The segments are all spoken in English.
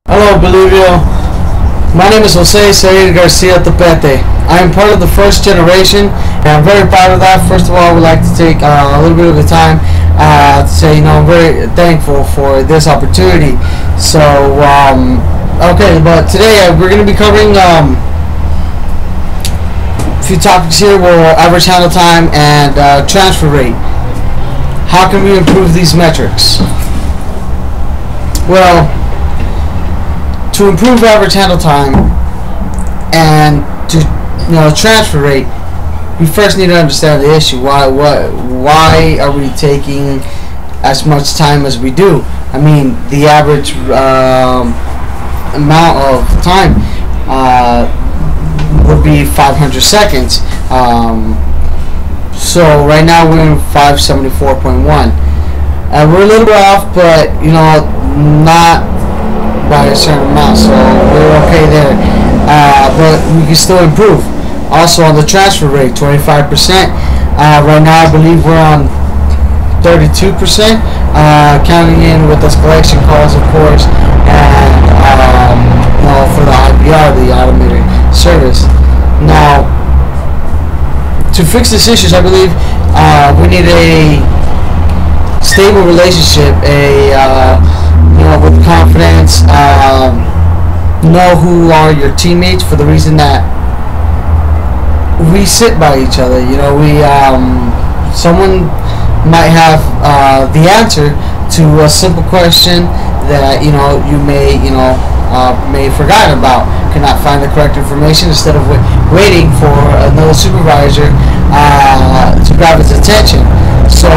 Hello, Beliveo. My name is Izahir Garcia Topete. I am part of the first generation, and I'm very proud of that. First of all, I would like to take a little bit of the time to say, I'm very thankful for this opportunity. So, okay, but today we're going to be covering a few topics here. Well, average handle time and transfer rate. How can we improve these metrics? Well, to improve average handle time and to transfer rate, we first need to understand the issue. Why are we taking as much time as we do? I mean, the average amount of time would be 500 seconds. So right now we're in 574.1. We're a little bit off, but not by a certain amount, so we're okay there. But we can still improve. Also on the transfer rate, 25%. Right now I believe we're on 32%, counting in with those collection calls, of course, and for the IPR, the automated service. Now, to fix these issues, I believe we need a stable relationship, with confidence. Know who are your teammates, for the reason that we sit by each other. Someone might have the answer to a simple question that you may forgot about, cannot find the correct information, instead of waiting for another supervisor to grab his attention. So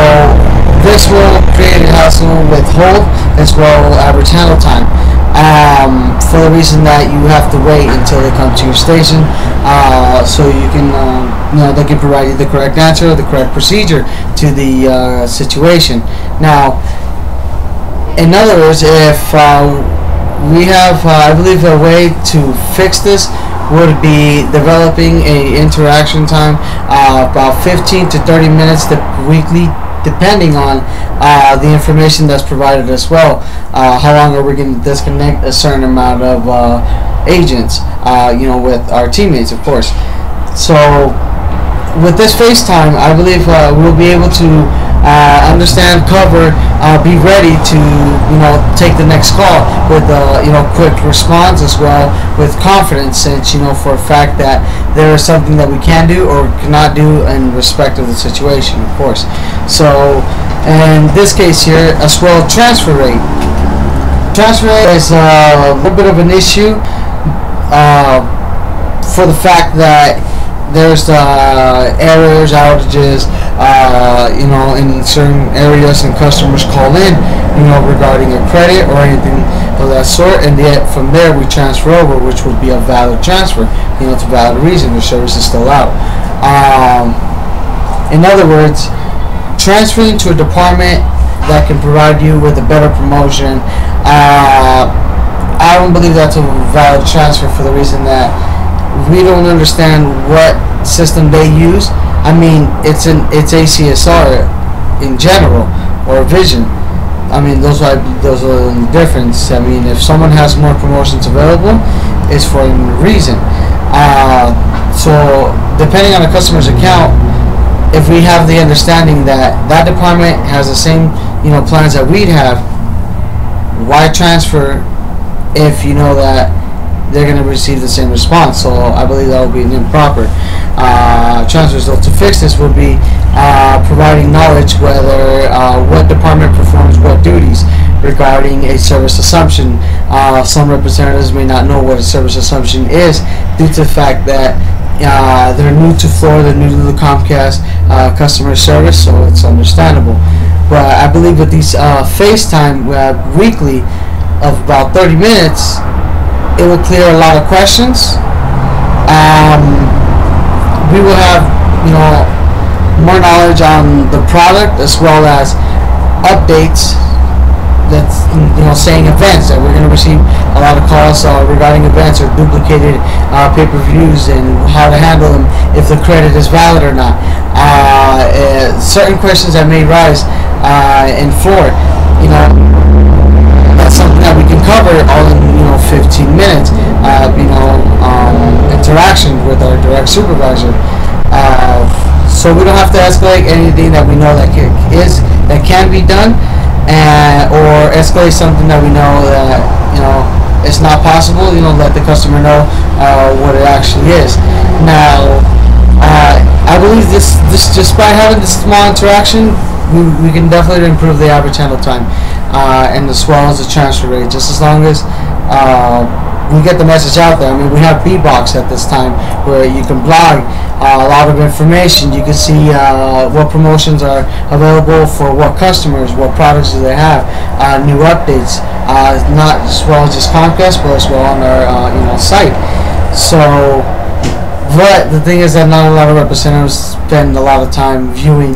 this will create a hassle with hold as well as average handle time, for the reason that you have to wait until they come to your station, so you can they can provide you the correct answer or the correct procedure to the situation. Now, in other words, if we have, I believe, a way to fix this would be developing a interaction time about 15 to 30 minutes weekly, depending on the information that's provided as well. How long are we going to disconnect a certain amount of agents, with our teammates, of course. So with this FaceTime, I believe we'll be able to understand, cover, be ready to take the next call with quick response, as well with confidence, since for a fact that there is something that we can do or cannot do in respect of the situation, of course. So in this case here as well, transfer rate is a little bit of an issue for the fact that there's errors, outages, in certain areas, and customers call in, regarding a credit or anything of that sort, and yet from there we transfer over, which would be a valid transfer. It's a valid reason the service is still out. In other words, transferring to a department that can provide you with a better promotion, I don't believe that's a valid transfer, for the reason that we don't understand what system they use. I mean, it's ACSR in general, or Vision. I mean, those are the difference. I mean, if someone has more promotions available, it's for a reason. So depending on the customer's account, if we have the understanding that that department has the same plans that we'd have, why transfer if you know that they're going to receive the same response? So I believe that would be an improper transfer. So to fix this would be providing knowledge whether what department performs what duties regarding a service assumption. Some representatives may not know what a service assumption is, due to the fact that they're new to Florida, new to the Comcast customer service, so it's understandable. But I believe with these FaceTime weekly of about 30 minutes, it will clear a lot of questions. We will have more knowledge on the product, as well as updates that's saying events, that we're going to receive a lot of calls regarding events or duplicated pay-per-views, and how to handle them, if the credit is valid or not. Certain questions that may rise in Florida, that's something that we can cover all in minutes, interaction with our direct supervisor. So we don't have to escalate anything that we know that can be done, or escalate something that we know that it's not possible. Let the customer know what it actually is. Now, I believe this just by having this small interaction, we can definitely improve the average handle time, and as well as the transfer rate. Just as long as we get the message out there. I mean, we have B-Box at this time where you can blog a lot of information. You can see what promotions are available for what customers, what products do they have, new updates, not as well as just Comcast, but as well on our site. So, but the thing is that not a lot of representatives spend a lot of time viewing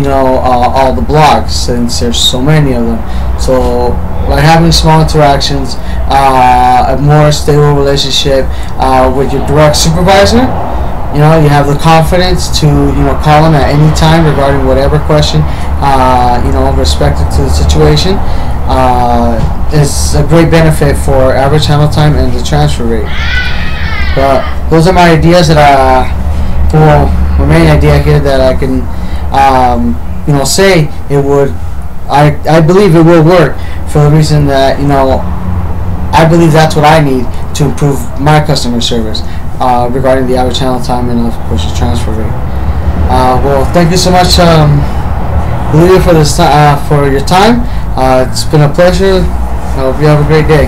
all the blogs, since there's so many of them. So by having small interactions, a more stable relationship with your direct supervisor, you have the confidence to call them at any time regarding whatever question, respective to the situation, is a great benefit for average handle time and the transfer rate. But those are my ideas that my main idea here that I can say it would. I believe it will work, for the reason that I believe that's what I need to improve my customer service regarding the average handle time and of course the transfer rate. Well, thank you so much, Beliveo, for this for your time. It's been a pleasure. I hope you have a great day.